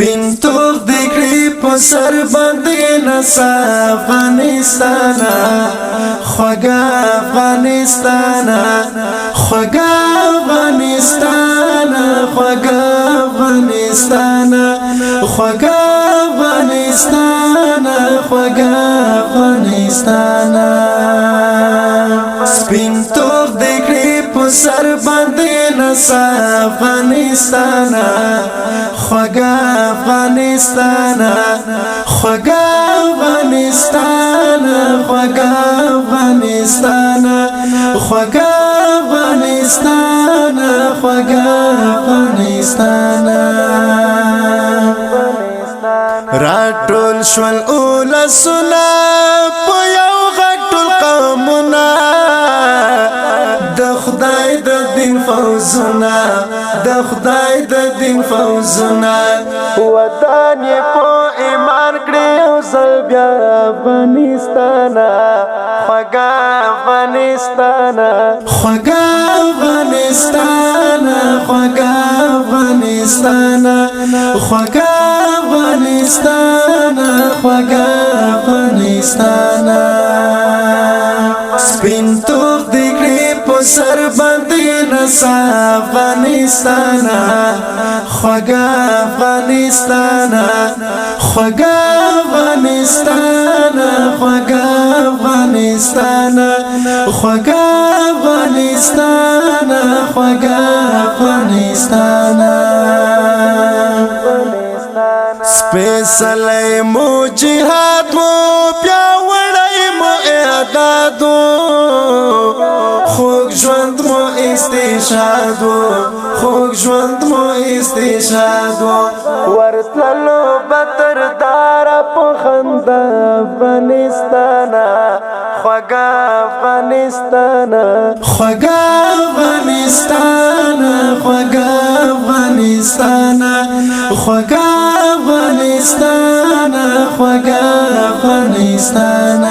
سپین توغ دکړي په سر باندې نسا افغانستان خوږه افغانستان خوږه افغانستان خوږه افغانستان خوږه افغانستان خوږه افغانستان سپین توغ دکړي په سر باندې نسا افغانستان خوږه افغانستان خوږه افغانستان خوږه افغانستان خوږه افغانستان خوږه افغانستان راټول شول اولسنا په یو غټل قومنا د خدای د دین فوزنا د خدای د دین فوزنا وطن یې په ایمان کړی او ځل بیا افغانستان خوږه افغانستان خوږه افغانستان خوږه افغانستان خوږه افغانستان خوږه افغانستان سپین توغ دکړي په سر باندې نسا افغانستان خوږه افغانستان خوږه افغانستان خوږه افغانستان خوږه افغانستان خوږه افغانستان سپیڅلی مو جهاد مو پیاوړی مو اعداد خوږ ژوند مو استشهاد خوږ ژوند مو استشهاد ورتللو بتر دار په خندا افغانستان خوږه افغانستان خوږه افغانستان خوږه افغانستان خوږه افغانستان خوږه افغانستان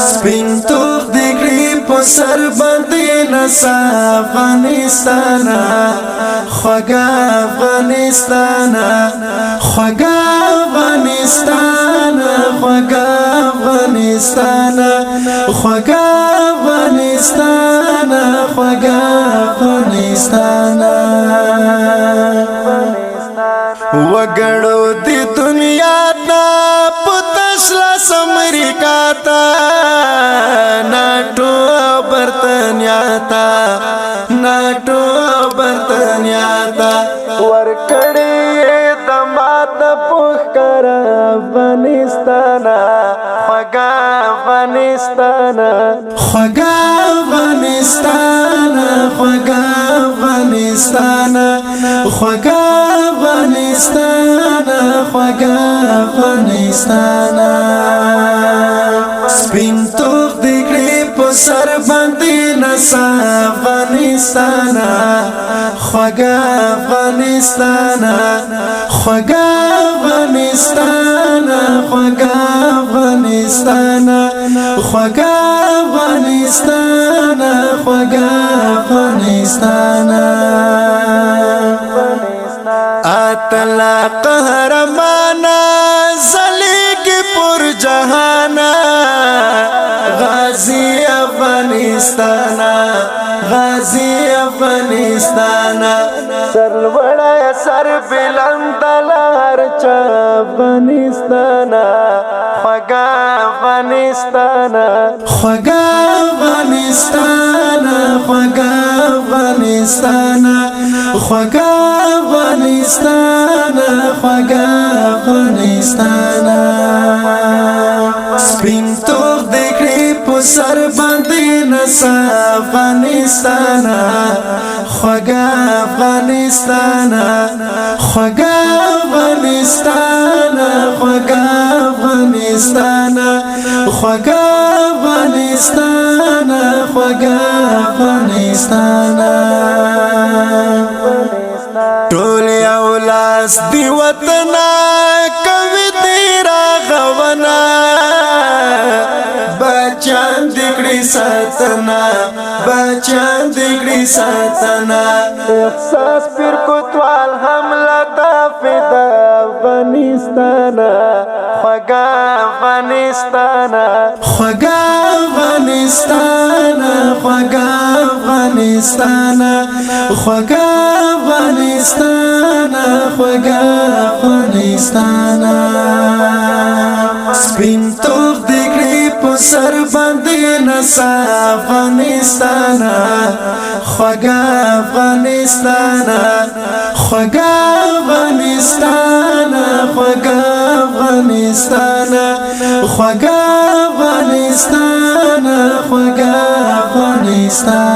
سپین توغ دکړي په سر باندې نسا افغانستان خوږه افغانستان خوږه افغانستان خوږه افغانستان خوږه افغانستان خوږه افغانستان وګړو د دنیا نا پتشلا امریکا تا ناټو برتنیا تا ناټو برتنیا تا ورکړې د مات پخکر افغانستان خوږه افغانستان خوږه افغانستان خوږه افغانستان خوږه افغانستان خوږه افغانستان سپین توغ دکړي په سر باندې نسا افغانستان خوږه افغانستان خوږه افغانستان خوږه افغانستان خوږه افغانستان خوږه افغانستان اتلا قهرمانا زلیگی پر جهانا غازی افغانستان غازی افغانستان سر لوړا سر بلند لار چا افغانستان خوږه افغانستان خوږه افغانستان خوږه افغانستان خوږه افغانستان خوږه افغانستان سپین توغ دکړي په سر باندې نسا افغانستان خوږه افغانستان خوږه افغانستان خوږه افغانستان خوږه افغانستان خوږه افغانستان ټول یو لاس دی وطن کوي تیرا غونا بچان دکړي ساتنا بچان دکړي ساتنا احساس پر کوتوال حمله تا فدا افغانستان خوږه افغانستان خوږه افغانستان خوږه افغانستان خوږه افغانستان خوږه افغانستان سپین توغ دګړي په سر باندې نڅا افغانستان خوږه افغانستان خوږه افغانستان خوږه افغانستان خوږه افغانستان خوږه افغانستان